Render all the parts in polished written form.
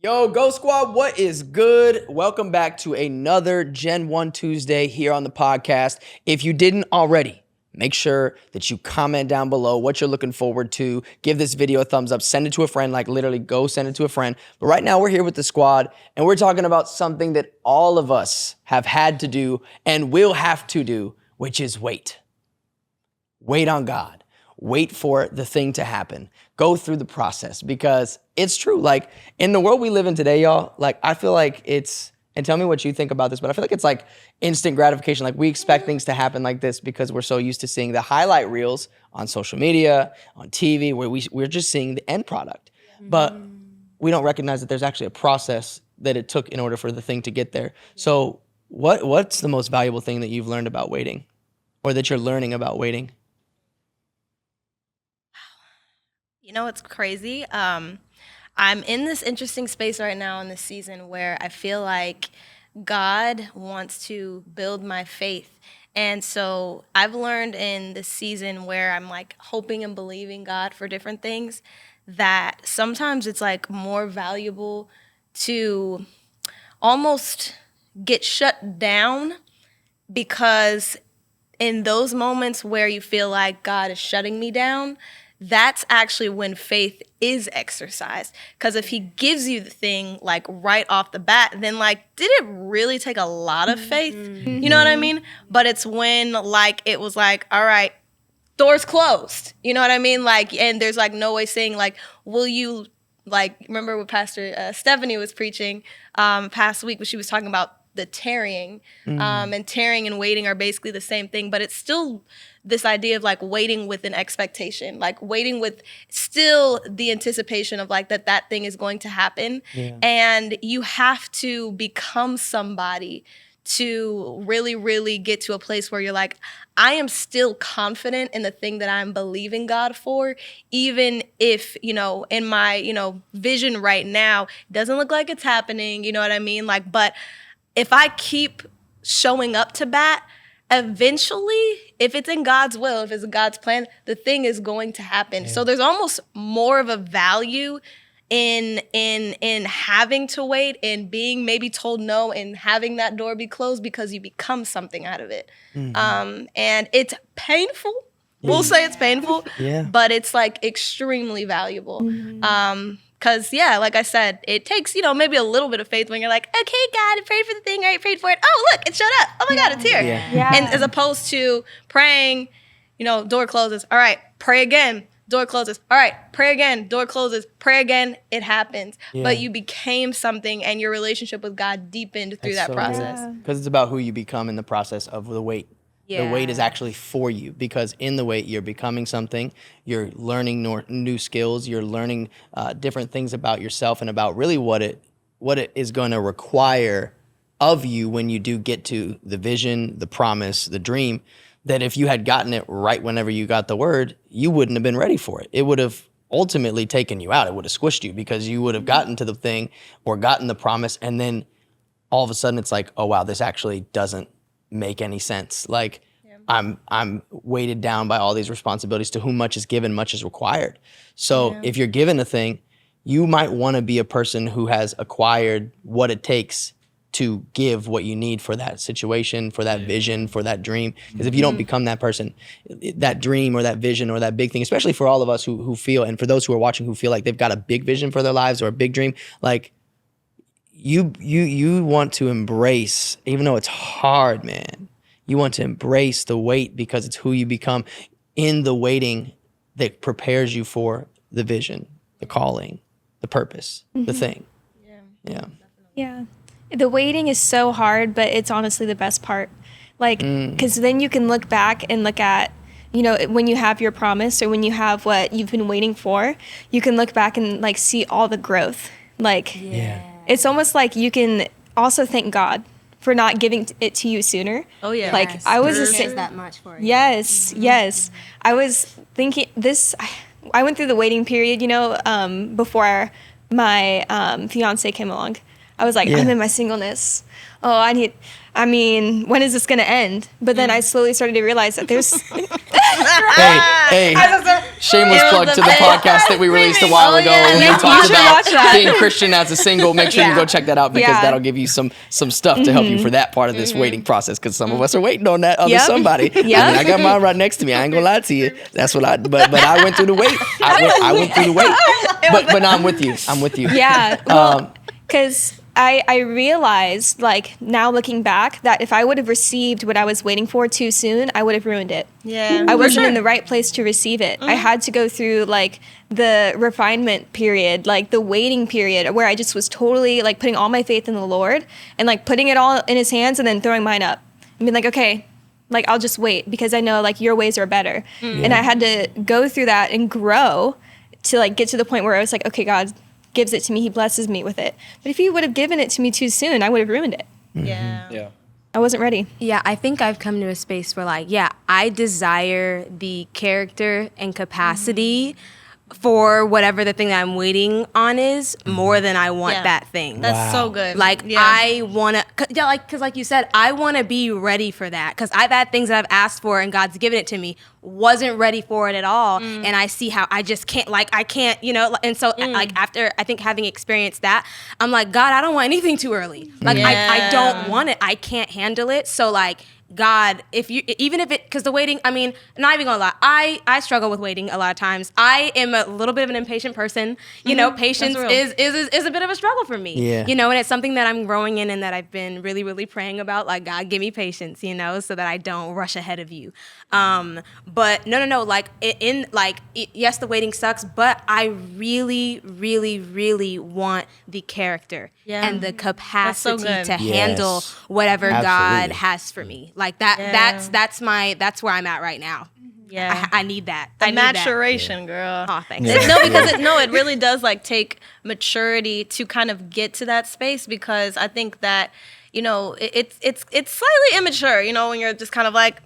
Yo, Go Squad, what is good? Welcome back to another Gen 1 Tuesday here on the podcast. If you didn't already, make sure that you comment down below what you're looking forward to. Give this video a thumbs up. Send it to a friend, like literally go send it to a friend. But right now we're here with the squad and we're talking about something that all of us have had to do and will have to do, which is wait. Wait on God. Wait for the thing to happen. Go through the process because it's true. Like in the world we live in today, y'all, like I feel like it's, and tell me what you think about this, but I feel like it's like instant gratification. Like we expect things to happen like this because we're so used to seeing the highlight reels on social media, on TV, where we're just seeing the end product. But we don't recognize that there's actually a process that it took in order for the thing to get there. So what's the most valuable thing that you've learned about waiting or that you're learning about waiting? You know, it's crazy. I'm in this interesting space right now in this season where I feel like God wants to build my faith. And so I've learned in this season where I'm like hoping and believing God for different things that sometimes it's like more valuable to almost get shut down, because in those moments where you feel like God is shutting me down, that's actually when faith is exercised. Because if he gives you the thing like right off the bat, then like, did it really take a lot of faith? You know what I mean? But it's when like, it was like, all right, doors closed. You know what I mean? Like, and there's like no way saying like, will you, like, remember what Pastor Stephanie was preaching past week when she was talking about the tarrying, and tarrying and waiting are basically the same thing, but it's still this idea of like waiting with an expectation, like waiting with still the anticipation of like that thing is going to happen. Yeah. And you have to become somebody to really, really get to a place where you're like, I am still confident in the thing that I'm believing God for, even if, you know, in my, you know, vision right now, doesn't look like it's happening, you know what I mean? Like, but if I keep showing up to bat, eventually, if it's in God's will, if it's God's plan, the thing is going to happen. Yeah. So there's almost more of a value in having to wait and being maybe told no and having that door be closed because you become something out of it. Mm-hmm. And it's painful. We'll say it's painful, but it's like extremely valuable. Mm-hmm. Because, yeah, like I said, it takes, you know, maybe a little bit of faith when you're like, okay, God, I prayed for the thing, I prayed for it. Oh, look, it showed up. Oh, my God, it's here. Yeah. And as opposed to praying, you know, door closes. All right, pray again. Door closes. All right, pray again. Door closes. Pray again. It happens. Yeah. But you became something and your relationship with God deepened through that process. Because it's about who you become in the process of the wait. Yeah. The wait is actually for you, because in the wait, you're becoming something, you're learning new skills, you're learning different things about yourself and about really what it is going to require of you when you do get to the vision, the promise, the dream, that if you had gotten it right whenever you got the word, you wouldn't have been ready for it. It would have ultimately taken you out. It would have squished you because you would have gotten to the thing or gotten the promise, and then all of a sudden it's like, oh wow, this actually doesn't make any sense. Like I'm weighted down by all these responsibilities. To whom much is given, much is required. So if you're given a thing, you might want to be a person who has acquired what it takes to give what you need for that situation, for that vision, for that dream. Because if you don't become that person, that dream or that vision or that big thing, especially for all of us who feel, and for those who are watching who feel like they've got a big vision for their lives or a big dream, like you want to embrace, even though it's hard, man, you want to embrace the wait, because it's who you become in the waiting that prepares you for the vision, the calling, the purpose, the thing. Yeah. The waiting is so hard, but it's honestly the best part. Like, because then you can look back and look at, you know, when you have your promise or when you have what you've been waiting for, you can look back and like see all the growth. Like, it's almost like you can also thank God for not giving it to you sooner. Oh yeah. Like yes. I was just that much for you. Yes, yes. I was thinking this. I went through the waiting period, you know, before my fiance came along. I was like, I'm in my singleness. Oh, when is this gonna end? But then I slowly started to realize that there's. hey. shameless plug to the podcast that we released a while ago. yeah. We You talked should about watch that. being Christian as a single. Make sure you Yeah. go check that out because Yeah. that'll give you some stuff to help you for that part of this waiting process. Because some of us are waiting on that other Yep. somebody. I mean, Yep. I got mine right next to me. I ain't gonna lie to you. That's what but I went through the wait. I went through the wait. But no, I'm with you. I'm with you. Yeah. Well, because I realized, like, now looking back, that if I would have received what I was waiting for too soon, I would have ruined it. Yeah. I wasn't in the right place to receive it. I had to go through, like, the refinement period, like the waiting period, where I just was totally, like, putting all my faith in the Lord and, like, putting it all in his hands and then throwing mine up and being like, okay, like, I'll just wait because I know, like, your ways are better. And I had to go through that and grow to, like, get to the point where I was like, okay, God gives it to me, he blesses me with it. But if he would have given it to me too soon, I would have ruined it. Yeah. I wasn't ready. Yeah, I think I've come to a space where, like, yeah, I desire the character and capacity for whatever the thing that I'm waiting on is more than I want Yeah. that thing. That's so good. Like, Yeah. I want to, because like you said, I want to be ready for that. Because I've had things that I've asked for and God's given it to me, wasn't ready for it at all. And I see how I just can't, like, I can't, you know, and so like after, I think having experienced that, I'm like, God, I don't want anything too early. Like, I don't want it. I can't handle it. So, like, God, if you, even if it, because the waiting, I mean, not even gonna lie, I struggle with waiting a lot of times. I am a little bit of an impatient person. You know, patience is a bit of a struggle for me. Yeah. You know, and it's something that I'm growing in and that I've been really, really praying about. Like, God, give me patience, you know, so that I don't rush ahead of you. But no, like, yes, the waiting sucks, but I really, really, really want the character and the capacity good. to handle Yes. whatever God Absolutely. has for me. Like that. Yeah. That's where I'm at right now. Yeah. I need that. The I need that. maturation, girl. Aw, thanks. No, because it really does, like, take maturity to kind of get to that space, because I think that, you know, it's slightly immature, you know, when you're just kind of like,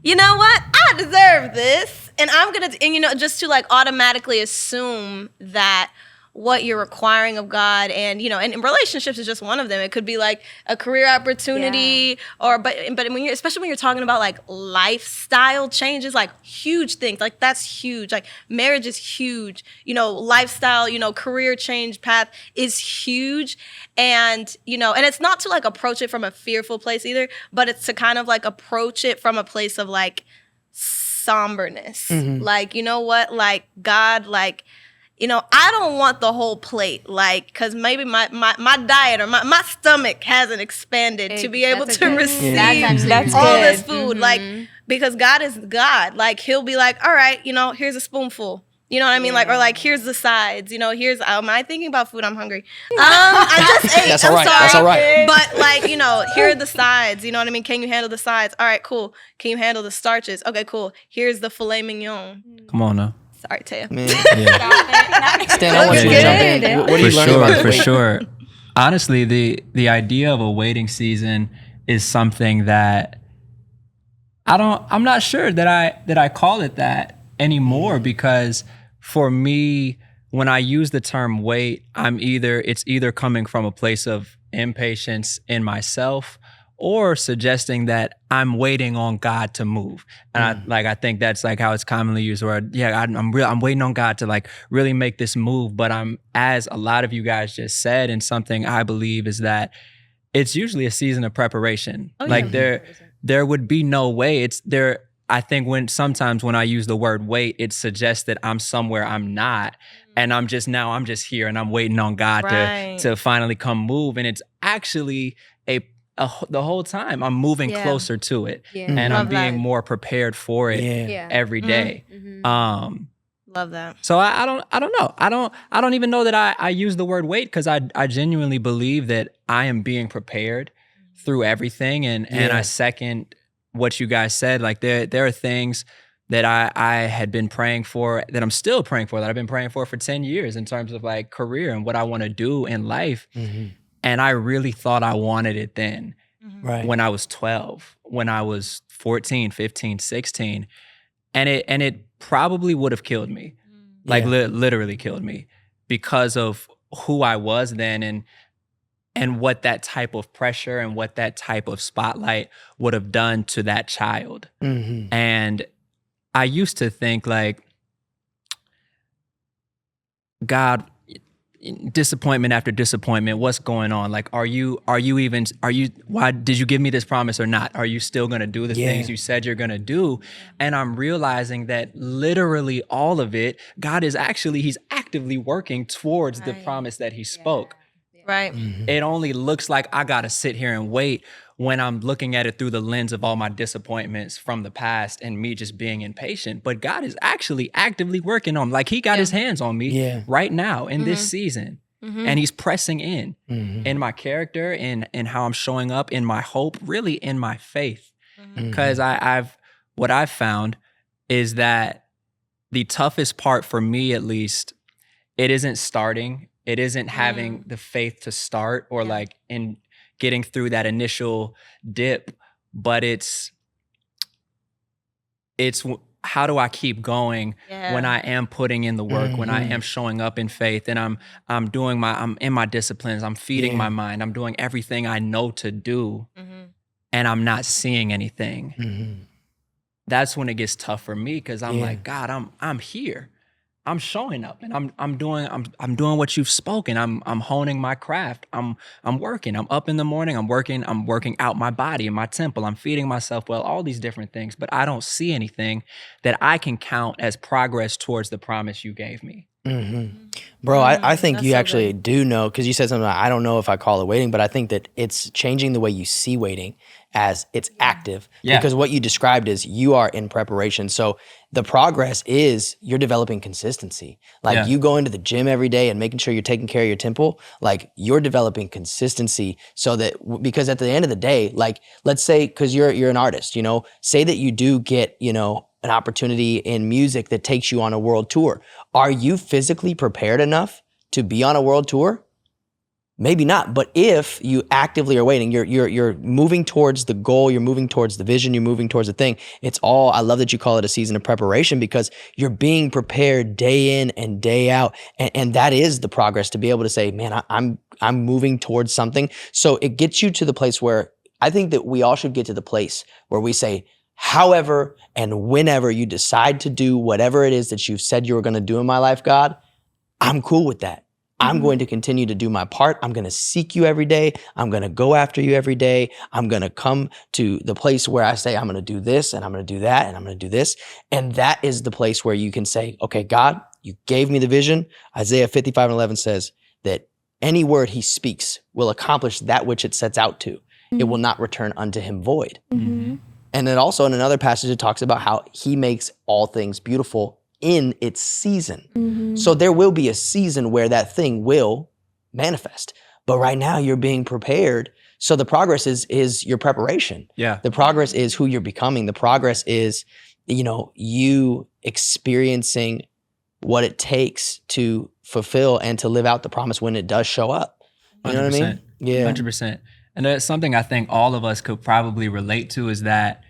you know what, I deserve this, and I'm gonna, and, you know, just to, like, automatically assume that what you're requiring of God, and, you know, and relationships is just one of them. It could be like a career opportunity, but when you're, especially when you're talking about, like, lifestyle changes, like, huge things, like, that's huge. Like, marriage is huge. You know, lifestyle, you know, career change path is huge. And, you know, and it's not to, like, approach it from a fearful place either, but it's to kind of, like, approach it from a place of, like, somberness. Like, you know what, like, God, like, you know, I don't want the whole plate, like, because maybe my diet or my stomach hasn't expanded to be able to receive That's all good. this food. Like, because God is God. Like, he'll be like, all right, you know, here's a spoonful. You know what I mean? Like, or like, here's the sides. You know, here's, am I thinking about food? I'm hungry. I just ate. That's I'm all right. sorry. That's all right. But, like, you know, here are the sides. You know what I mean? Can you handle the sides? All right, cool. Can you handle the starches? Okay, cool. Here's the filet mignon. Come on now. Sorry, Taya. Man. Yeah. Stan, I want you to jump in. What are you learning about the For wait? sure. Honestly, the idea of a waiting season is something that I'm not sure that I call it that anymore, because for me, when I use the term wait, it's either coming from a place of impatience in myself, or suggesting that I'm waiting on God to move. And I think that's, like, how it's commonly used, where, I'm waiting on God to, like, really make this move. But as a lot of you guys just said, and something I believe is that it's usually a season of preparation. There would be no way. I think sometimes when I use the word wait, it suggests that I'm somewhere I'm not. And I'm just here and I'm waiting on God to finally come move. And it's actually the whole time I'm moving closer to it, and I'm being more prepared for it every day. Love that. So I don't know. I don't even know that I use the word wait, because I genuinely believe that I am being prepared through everything, and I second what you guys said. Like, there are things that I had been praying for, that I'm still praying for, that I've been praying for 10 years, in terms of, like, career and what I want to do in life. And I really thought I wanted it then, when I was 12, when I was 14, 15, 16. And it probably would have killed me, like, literally killed me, because of who I was then, and what that type of pressure and what that type of spotlight would have done to that child. And I used to think, like, God, disappointment after disappointment, what's going on? Like, why did you give me this promise or not? Are you still going to do the things you said you're going to do? And I'm realizing that literally all of it, he's actively working towards the promise that he spoke. Right. It only looks like I got to sit here and wait when I'm looking at it through the lens of all my disappointments from the past and me just being impatient. But God is actually actively working on, like he got his hands on me right now in this season. And he's pressing in my character, in how I'm showing up, in my hope, really in my faith. Because what I've found is that the toughest part for me, at least, it isn't starting. It isn't having the faith to start or like in getting through that initial dip, but it's how do I keep going when I am putting in the work, when I am showing up in faith, and I'm in my disciplines, I'm feeding my mind, I'm doing everything I know to do, and I'm not seeing anything. That's when it gets tough for me, because I'm like, God, I'm here. I'm showing up and I'm doing what you've spoken. I'm honing my craft. I'm working. I'm up in the morning. I'm working out my body in my temple. I'm feeding myself well, all these different things, but I don't see anything that I can count as progress towards the promise you gave me. Bro, I think That's you so actually do know, because you said something like, I don't know if I call it waiting, but I think that it's changing the way you see waiting as it's active. Because what you described is you are in preparation. So the progress is you're developing consistency. Like you go into the gym every day and making sure you're taking care of your temple, like you're developing consistency so that, because at the end of the day, like let's say, because you're an artist, you know, say that you do get, you know, an opportunity in music that takes you on a world tour. Are you physically prepared enough to be on a world tour? Maybe not, but if you actively are waiting, you're moving towards the goal, you're moving towards the vision, you're moving towards the thing. It's all, I love that you call it a season of preparation, because you're being prepared day in and day out. And that is the progress, to be able to say, man, I'm moving towards something. So it gets you to the place where I think that we all should get to the place where we say, however and whenever you decide to do whatever it is that you've said you were going to do in my life, God, I'm cool with that. I'm going to continue to do my part. I'm going to seek you every day. I'm going to go after you every day. I'm going to come to the place where I say, I'm going to do this and I'm going to do that and I'm going to do this. And that is the place where you can say, okay, God, you gave me the vision. Isaiah 55:11 says that any word he speaks will accomplish that which it sets out to. It will not return unto him void. And then also in another passage, it talks about how he makes all things beautiful in its season. So there will be a season where that thing will manifest. But right now you're being prepared. So the progress is your preparation. The progress is who you're becoming. The progress is, you know, you experiencing what it takes to fulfill and to live out the promise when it does show up. You know what I mean? 100%. And that's something I think all of us could probably relate to, is that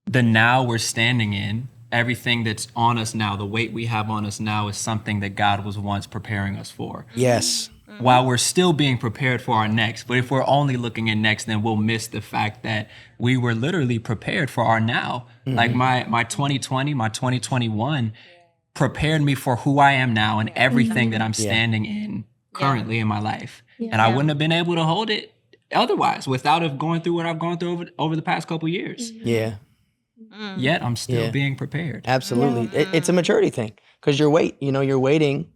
the now we're standing in, everything that's on us now, the weight we have on us now, is something that God was once preparing us for. Yes. While we're still being prepared for our next. But if we're only looking at next, then we'll miss the fact that we were literally prepared for our now. Like my 2020, my 2021 prepared me for who I am now and everything that I'm standing in currently in my life. And I wouldn't have been able to hold it otherwise, without have going through what I've gone through over the past couple years. Yet I'm still being prepared. Absolutely. It's a maturity thing, because you're waiting.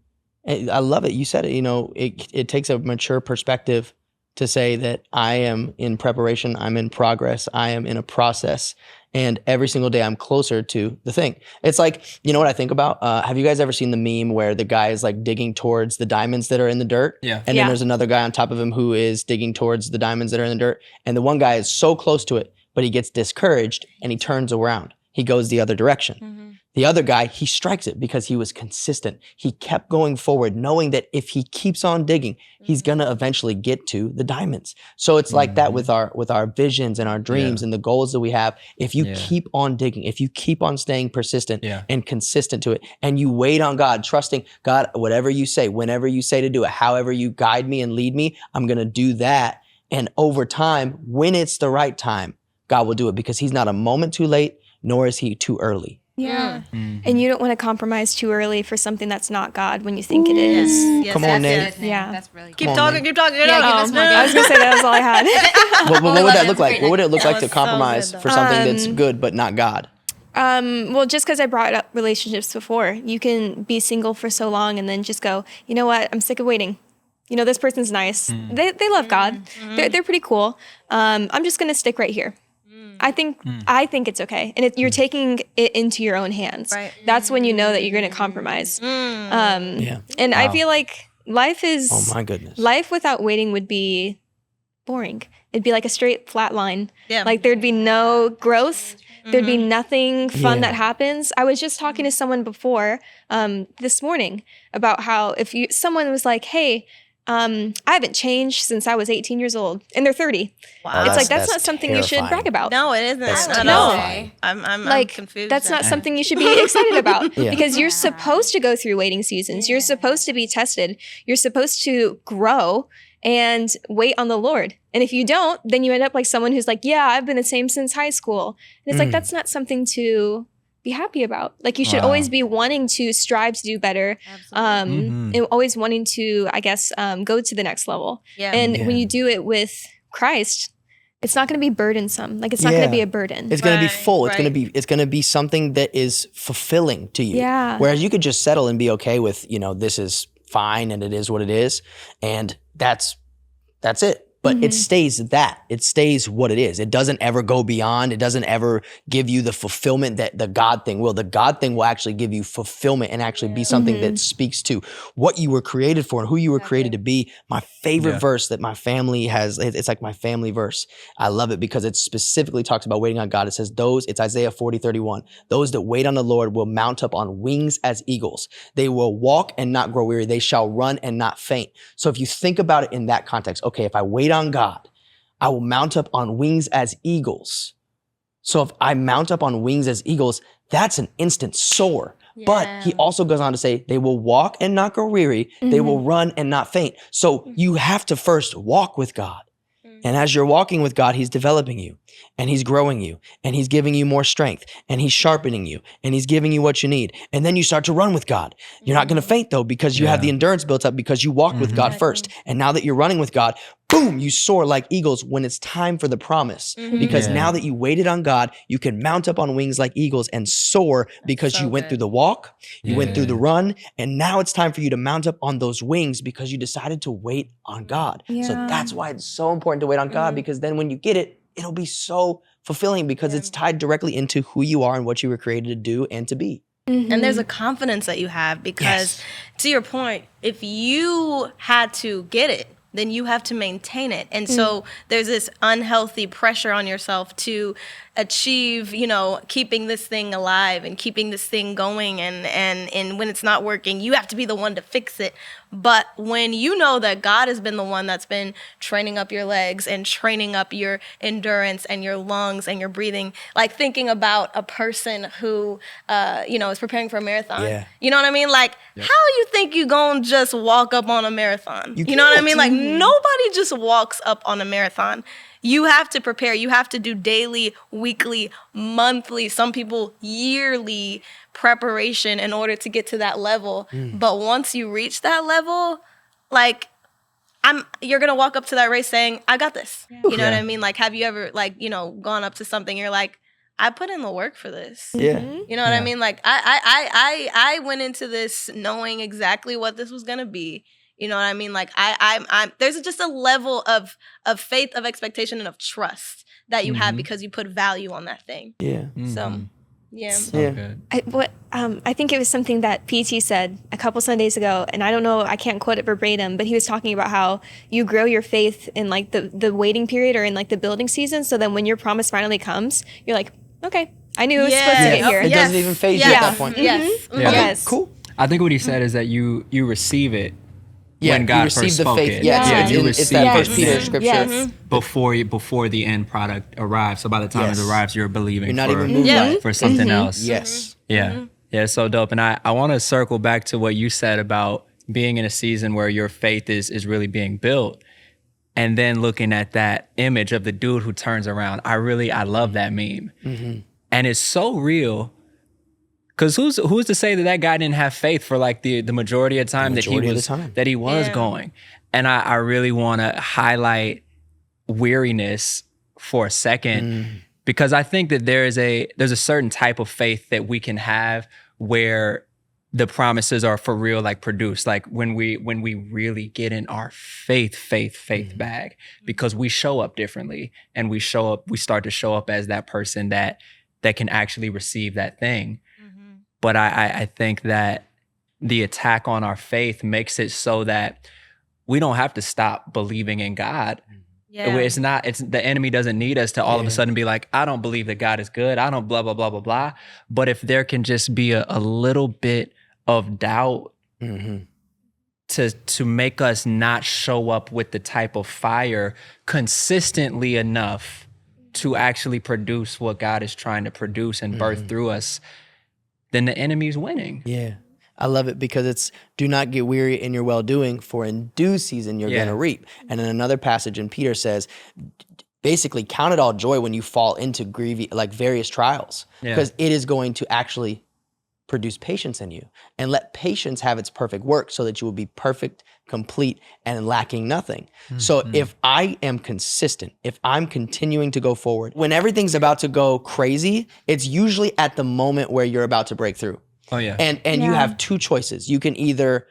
I love it. You said it, you know, it takes a mature perspective to say that I am in preparation, I'm in progress, I am in a process, and every single day I'm closer to the thing. It's like, you know what I think about? Have you guys ever seen the meme where the guy is like digging towards the diamonds that are in the dirt? And then there's another guy on top of him who is digging towards the diamonds that are in the dirt. And the one guy is so close to it, but he gets discouraged and he turns around. He goes the other direction. The other guy, he strikes it because he was consistent. He kept going forward, knowing that if he keeps on digging, he's gonna eventually get to the diamonds. So it's like that with our visions and our dreams and the goals that we have. If you keep on digging, if you keep on staying persistent and consistent to it, and you wait on God, trusting God, whatever you say, whenever you say to do it, however you guide me and lead me, I'm gonna do that. And over time, when it's the right time, God will do it, because he's not a moment too late, nor is he too early. Yeah. And you don't want to compromise too early for something that's not God when you think it is. Yes, Come on, that's Nate. it. Yeah. That's really Keep Come on, talking, Nate. keep talking. Yeah, give us more. I was going to say that was all I had. What would love that it. look like? What would it look like to was so compromise good, though. for something that's good but not God? Well, just because I brought up relationships before, you can be single for so long and then just go, you know what? I'm sick of waiting. You know, this person's nice. They love God. They're pretty cool. I'm just going to stick right here. I think it's okay, and you're taking it into your own hands. Right. That's when you know that you're going to compromise. Yeah. And I feel like life is. Oh my goodness. Life without waiting would be boring. It'd be like a straight flat line. Yeah. Like there'd be no growth. There'd be nothing fun Yeah. that happens. I was just talking to someone before this morning about how if someone was like, "Hey, I haven't changed since I was 18 years old," and they're 30. Wow. It's like that's that's not something you should terrifying. brag about. No, it isn't. That's At all. terrifying. I'm Like confused. that's not now. something you should be excited about Yeah. because you're supposed to go through waiting seasons. You're supposed to be tested. You're supposed to grow and wait on the Lord. And if you don't, then you end up like someone who's like, "Yeah, I've been the same since high school." And it's like that's not something to be happy about. Like you should Wow. always be wanting to strive to do better, and always wanting to, I guess, go to the next level. Yeah. And when you do it with Christ, it's not going to be burdensome. Like it's not going Yeah. to be a burden. It's going to be Right, full. It's right. going to be something that is fulfilling to you. Yeah. Whereas you could just settle and be okay with, this is fine and it is what it is, and that's it. But it stays that. It stays what it is. It doesn't ever go beyond. It doesn't ever give you the fulfillment that the God thing will. The God thing will actually give you fulfillment and actually be something that speaks to what you were created for and who you were created to be. My favorite verse that my family has, it's like my family verse. I love it because it specifically talks about waiting on God. It says it's Isaiah 40:31. Those that wait on the Lord will mount up on wings as eagles. They will walk and not grow weary. They shall run and not faint. So if you think about it in that context, okay, if I wait on God, I will mount up on wings as eagles. So if I mount up on wings as eagles, that's an instant soar. But he also goes on to say, they will walk and not grow weary. They will run and not faint. So you have to first walk with God. And as you're walking with God, he's developing you and he's growing you and he's giving you more strength and he's sharpening you and he's giving you what you need. And then you start to run with God. You're not going to faint though, because you have the endurance built up because you walked with God first. And now that you're running with God, boom, you soar like eagles when it's time for the promise. Because now that you waited on God, you can mount up on wings like eagles and soar because you went through the walk, you went through the run, and now it's time for you to mount up on those wings because you decided to wait on God. So that's why it's so important to wait on God, because then when you get it, it'll be so fulfilling because it's tied directly into who you are and what you were created to do and to be. And there's a confidence that you have because, to your point, if you had to get it, then you have to maintain it. And so there's this unhealthy pressure on yourself to achieve, keeping this thing alive and keeping this thing going. And when it's not working, you have to be the one to fix it. But when you know that God has been the one that's been training up your legs and training up your endurance and your lungs and your breathing, like thinking about a person who, is preparing for a marathon. Yeah. You know what I mean? Like, how you think you gonna just walk up on a marathon? You know what I mean? Like, nobody just walks up on a marathon. You have to prepare. You have to do daily, weekly, monthly, some people yearly preparation in order to get to that level. But once you reach that level, like, you're gonna walk up to that race saying, I got this. You know what I mean? Like, have you ever gone up to something, you're like, I put in the work for this. Yeah. You know what I mean? Like, I went into this knowing exactly what this was gonna be. You know what I mean? Like, I'm there's just a level of faith, of expectation, and of trust that you have because you put value on that thing. Yeah. So, yeah. Good. I think it was something that PT said a couple Sundays ago, and I don't know, I can't quote it verbatim, but he was talking about how you grow your faith in like the waiting period or in like the building season, so then when your promise finally comes, you're like, okay, I knew it was supposed to get here. It doesn't even phase you at that point. Yes. Yeah. Yes. Cool. I think what he said is that you receive it Yeah, when God you receive first the spoke faith. it. Yeah, you it's receive that it First Peter then scripture. Yes. before the end product arrives. So by the time Yes. it arrives, you're believing You're not for, even moved by it. for something else. Yes. Yeah. Yeah, so dope. And I want to circle back to what you said about being in a season where your faith is really being built. And then looking at that image of the dude who turns around. I love that meme. And it's so real Because who's to say that guy didn't have faith for like the majority of time that he was going? And I really want to highlight weariness for a second, because I think that there's a certain type of faith that we can have where the promises are for real, like produced, like when we really get in our faith bag, because we show up differently, and we start to show up as that person that can actually receive that thing. But I think that the attack on our faith makes it so that we don't have to stop believing in God. Yeah. It's the enemy doesn't need us to all of a sudden be like, I don't believe that God is good. I don't blah, blah, blah, blah, blah. But if there can just be a little bit of doubt to make us not show up with the type of fire consistently enough to actually produce what God is trying to produce and birth through us, then the enemy's winning. Yeah. I love it, because it's do not get weary in your well-doing, for in due season you're going to reap. And in another passage in Peter says, basically count it all joy when you fall into various trials, because it is going to actually produce patience in you, and let patience have its perfect work, so that you will be perfect, complete, and lacking nothing. So if I am consistent, if I'm continuing to go forward, when everything's about to go crazy, it's usually at the moment where you're about to break through. Oh yeah. And you have two choices. You can either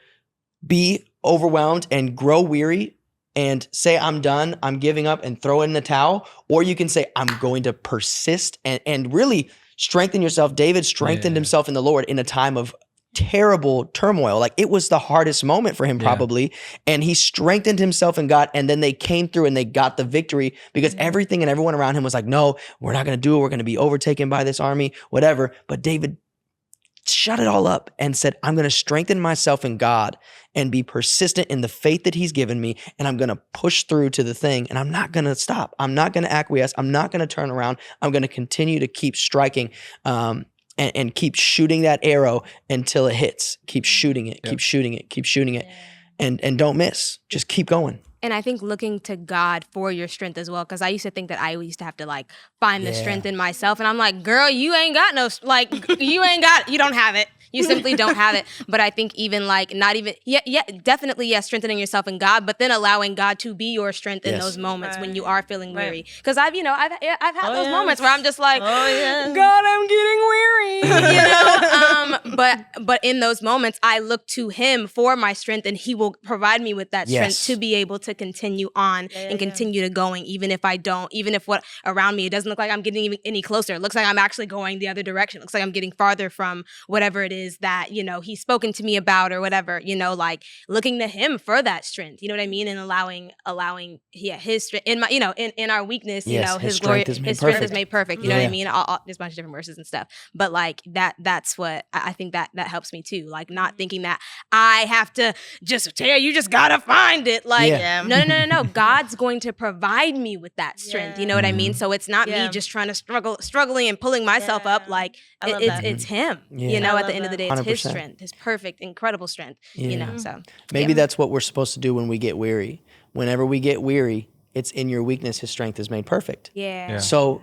be overwhelmed and grow weary and say, I'm done, I'm giving up, and throw in the towel, or you can say, I'm going to persist and really strengthen yourself. David strengthened himself in the Lord in a time of terrible turmoil. Like, it was the hardest moment for him probably. And he strengthened himself in God, and then they came through and they got the victory, because everything and everyone around him was like, no, we're not going to do it. We're going to be overtaken by this army, whatever. But David shut it all up and said, I'm going to strengthen myself in God and be persistent in the faith that he's given me. And I'm going to push through to the thing, and I'm not going to stop. I'm not going to acquiesce. I'm not going to turn around. I'm going to continue to keep striking, and keep shooting that arrow until it hits. Keep shooting it, keep shooting it, keep shooting it. And don't miss. Just keep going. And I think looking to God for your strength as well, because I used to think that I used to have to like find the strength in myself. And I'm like, girl, you ain't got no, like, you don't have it. You simply don't have it. But I think even like not even, definitely, strengthening yourself in God, but then allowing God to be your strength in those moments when you are feeling weary. Because I've had those moments where I'm just like, God, I'm getting weary, But in those moments, I look to him for my strength, and he will provide me with that strength to be able to continue on and continue to going, even if what around me, it doesn't look like I'm getting any closer. It looks like I'm actually going the other direction. It looks like I'm getting farther from whatever it is that, he's spoken to me about or whatever, like looking to him for that strength, you know what I mean? And allowing his strength in my, in our weakness, his glory, his strength is made perfect. You know what I mean? There's a bunch of different verses and stuff, but like that's what I think that helps me too. Like not thinking that I have to just tell you just gotta find it. Like, no. God's going to provide me with that strength. You know what I mean? So it's not me just trying to struggling and pulling myself up. Like it's him, at the end of the day, it's 100%. His strength, his perfect, incredible strength, so. Maybe that's what we're supposed to do when we get weary. Whenever we get weary, it's in your weakness, his strength is made perfect. Yeah. So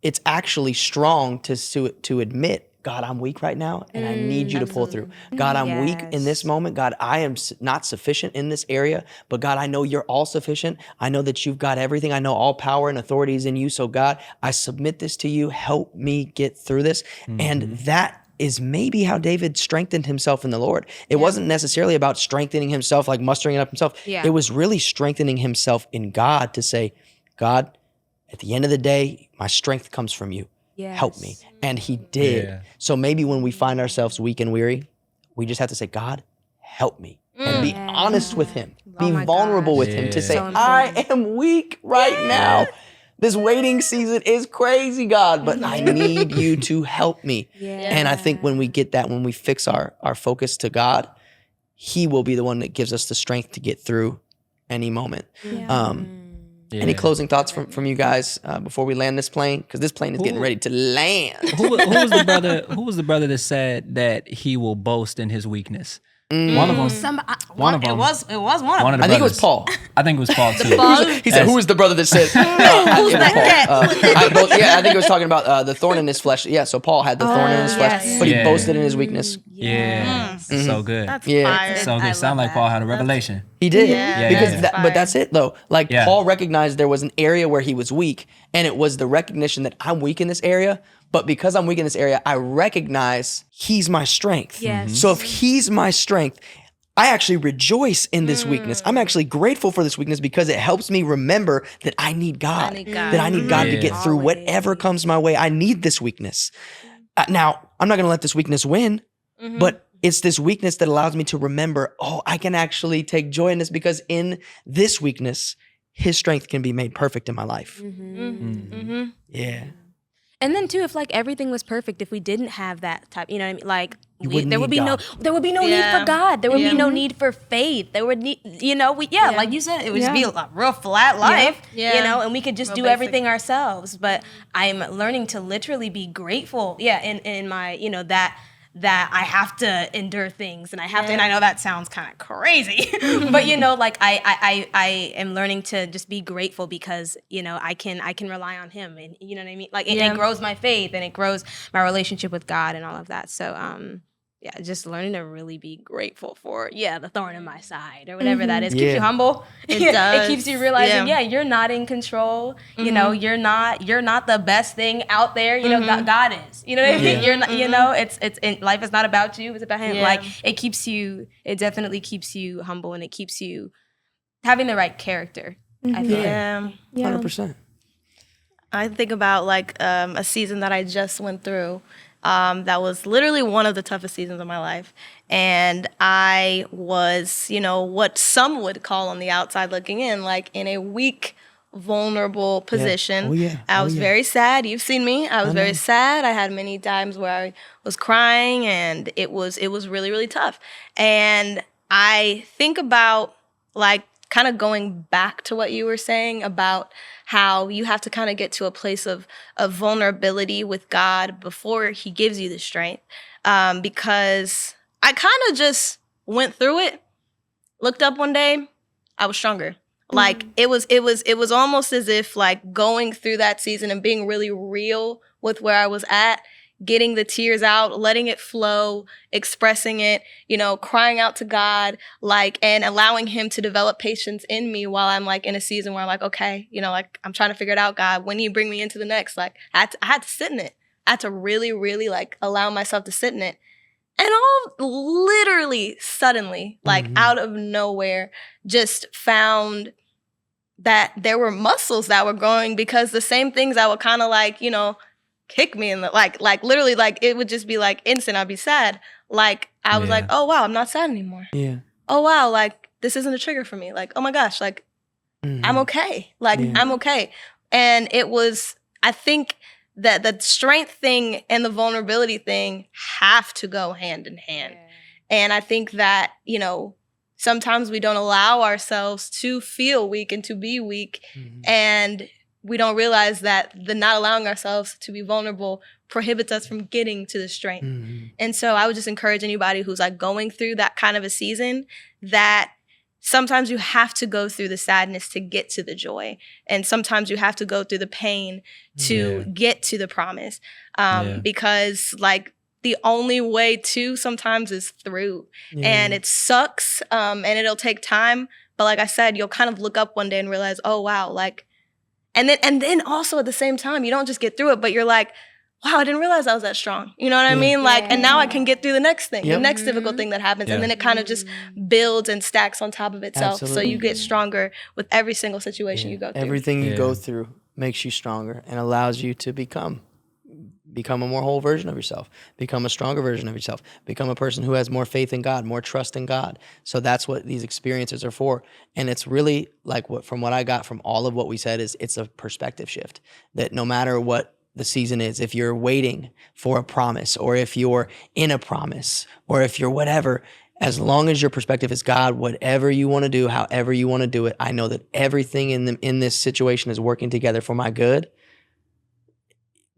it's actually strong to admit, God, I'm weak right now, and I need you to pull through. God, I'm weak in this moment. God, I am not sufficient in this area, but God, I know you're all sufficient. I know that you've got everything. I know all power and authority is in you. So God, I submit this to you. Help me get through this. And that is maybe how David strengthened himself in the Lord. It wasn't necessarily about strengthening himself, like mustering it up himself. It was really strengthening himself in God to say, God, at the end of the day, my strength comes from you. Help me. And he did. So maybe when we find ourselves weak and weary, we just have to say, God, help me. And be honest with him. Be vulnerable with him to say, I am weak right now. This waiting season is crazy, God, but I need you to help me. And I think when we get that, when we fix our focus to God, he will be the one that gives us the strength to get through any moment. Any closing thoughts from you guys before we land this plane? Because this plane is getting ready to land. Who was the brother that said that he will boast in his weakness? One of them. One of them. It was one of them. I think it was Paul. I think it was Paul too. He said, "Who was the brother that said?" I think it was talking about the thorn in his flesh. Yeah, so Paul had the thorn in his flesh, but he boasted in his weakness. Yeah, so good. That's Yeah. fire. So good. Sound like Paul had a revelation. He did, Yeah. because Yeah. but that's it though. Like Yeah. Paul recognized there was an area where he was weak, and it was the recognition that I'm weak in this area. But because I'm weak in this area, I recognize he's my strength. Yes. So if he's my strength, I actually rejoice in this weakness. I'm actually grateful for this weakness because it helps me remember that I need God. That I need God to get through whatever comes my way. I need this weakness. Now, I'm not going to let this weakness win, but it's this weakness that allows me to remember, oh, I can actually take joy in this because in this weakness, his strength can be made perfect in my life. Yeah. And then too, if like everything was perfect, if we didn't have that type, you know what I mean? Like wouldn't there would need be God. there would be no need for God. There would be no need for faith. There would need, like you said, it would just be a real flat life, and we could just do everything ourselves. But I'm learning to literally be grateful, in my, that I have to endure things and I have to, and I know that sounds kind of crazy, but like I am learning to just be grateful because, I can rely on him, and you know what I mean? Like it grows my faith and it grows my relationship with God and all of that. So, just learning to really be grateful for, the thorn in my side or whatever that is. Keeps you humble. It does. It keeps you realizing, you're not in control. You're not the best thing out there. God is. You know what I mean? You're not, it's life is not about you. It's about him. Like it definitely keeps you humble, and it keeps you having the right character. I feel like. 100%. I think about like a season that I just went through. That was literally one of the toughest seasons of my life. And I was, what some would call on the outside looking in, like in a weak, vulnerable position. I was very sad. You've seen me. I was very sad. I had many times where I was crying, and it was really, really tough. And I think about like kind of going back to what you were saying about how you have to kind of get to a place of vulnerability with God before he gives you the strength. Because I kind of just went through it, looked up one day, I was stronger. Like it was almost as if like going through that season and being really real with where I was at, getting the tears out, letting it flow, expressing it, crying out to God, like, and allowing him to develop patience in me while I'm like in a season where I'm like, okay, like I'm trying to figure it out, God, when do you bring me into the next? Like I had to sit in it. I had to really, really like allow myself to sit in it. And all literally suddenly, like out of nowhere, just found that there were muscles that were growing, because the same things that were kind of like, kick me in the like literally, like it would just be like instant. I'd be sad. Like I was like, oh wow, I'm not sad anymore. Yeah. Oh wow, like this isn't a trigger for me. Like, oh my gosh, like I'm okay. Like I'm okay. And it was, I think that the strength thing and the vulnerability thing have to go hand in hand. And I think that, sometimes we don't allow ourselves to feel weak and to be weak. And we don't realize that the not allowing ourselves to be vulnerable prohibits us from getting to the strength. And so I would just encourage anybody who's like going through that kind of a season, that sometimes you have to go through the sadness to get to the joy. And sometimes you have to go through the pain to get to the promise. Because like the only way to sometimes is through. And it sucks, and it'll take time. But like I said, you'll kind of look up one day and realize, oh wow, like, and then also at the same time, you don't just get through it, but you're like, wow, I didn't realize I was that strong. You know what I mean? Like, and now I can get through the next thing, the next difficult thing that happens. And then it kind of just builds and stacks on top of itself. So you get stronger with every single situation you go through. Everything you go through makes you stronger and allows you to become a more whole version of yourself, become a stronger version of yourself, become a person who has more faith in God, more trust in God. So that's what these experiences are for. And it's really like from what I got from all of what we said is it's a perspective shift, that no matter what the season is, if you're waiting for a promise, or if you're in a promise, or if you're whatever, as long as your perspective is God, whatever you want to do, however you want to do it, I know that everything in this situation is working together for my good,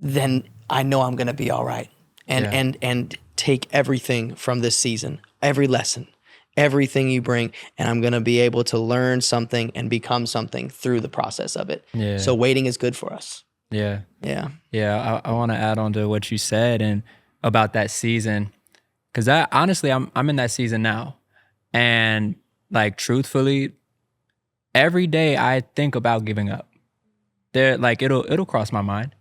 then I know I'm going to be all right. And take everything from this season, every lesson, everything you bring, and I'm going to be able to learn something and become something through the process of it. Yeah. So waiting is good for us. Yeah. Yeah. Yeah. I want to add on to what you said and about that season. Cause honestly, I'm in that season now. And like, truthfully, every day I think about giving up. Like, it'll cross my mind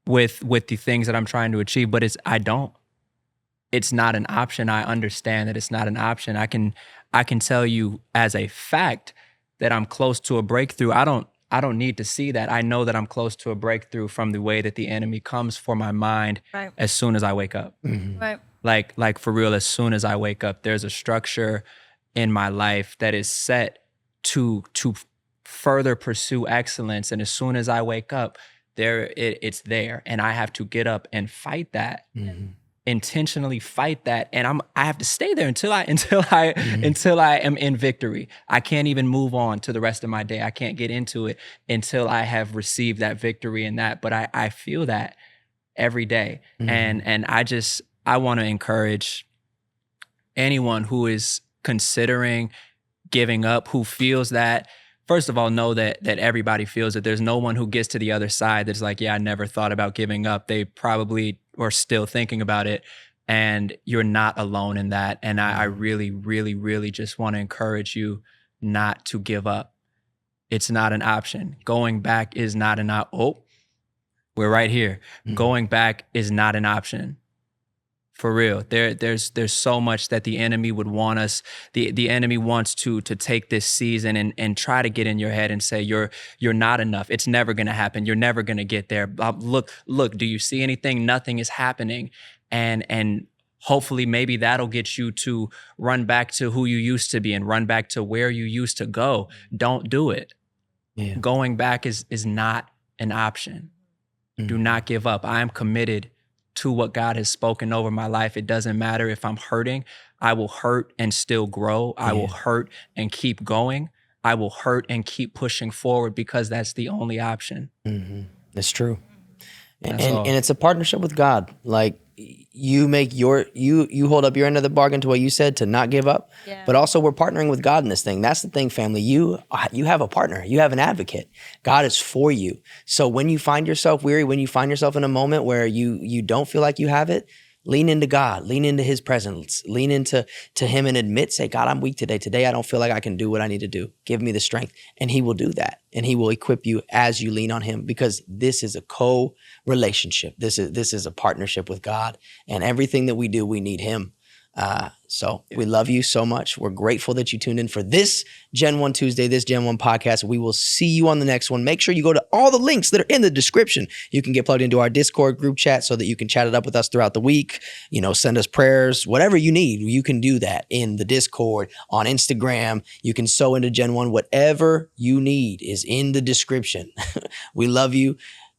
with the things that I'm trying to achieve, but it's not an option. I understand that it's not an option. I can tell you as a fact that I'm close to a breakthrough. I don't need to see that. I know that I'm close to a breakthrough from the way that the enemy comes for my mind Right. as soon as I wake up. Right. Like for real, as soon as I wake up, there's a structure in my life that is set to further pursue excellence. And as soon as I wake up, it's there. And I have to get up and fight that. Intentionally fight that, and I have to stay there until I am in victory. I can't even move on to the rest of my day. I can't get into it until I have received that victory in that. But I feel that every day, and I want to encourage anyone who is considering giving up, who feels that. First of all, know that everybody feels it. There's no one who gets to the other side that's like, yeah, I never thought about giving up. They probably are still thinking about it, and you're not alone in that. And I really, really, really just want to encourage you not to give up. It's not an option. Going back is not an option. Oh, we're right here. Going back is not an option. For real, there's so much that the enemy would want us. The enemy wants to take this season and try to get in your head and say you're not enough. It's never gonna happen. You're never gonna get there. Look. Do you see anything? Nothing is happening, and hopefully maybe that'll get you to run back to who you used to be and run back to where you used to go. Don't do it. Yeah. Going back is not an option. Do not give up. I am committed to what God has spoken over my life. It doesn't matter if I'm hurting. I will hurt and still grow. I will hurt and keep going. I will hurt and keep pushing forward because that's the only option. That's true. And it's a partnership with God. Like you make you hold up your end of the bargain to what you said, to not give up. Yeah. But also we're partnering with God in this thing. That's the thing, family. You have a partner. You have an advocate. God is for you. So when you find yourself weary, when you find yourself in a moment where you don't feel like you have it, lean into God, lean into his presence, lean into him and admit, say, God, I'm weak today. Today, I don't feel like I can do what I need to do. Give me the strength. And he will do that. And he will equip you as you lean on him, because this is a co-relationship. This is a partnership with God, and everything that we do, we need him. So we love you so much. We're grateful that you tuned in for this Gen 1 Tuesday, this Gen 1 podcast. We will see you on the next one. Make sure you go to all the links that are in the description. You can get plugged into our Discord group chat so that you can chat it up with us throughout the week. Send us prayers, whatever you need. You can do that in the Discord, on Instagram. You can sow into Gen 1. Whatever you need is in the description. We love you.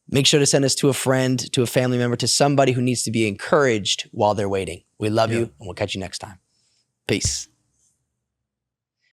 Make sure to send us to a friend, to a family member, to somebody who needs to be encouraged while they're waiting. We love you, and we'll catch you next time. Peace.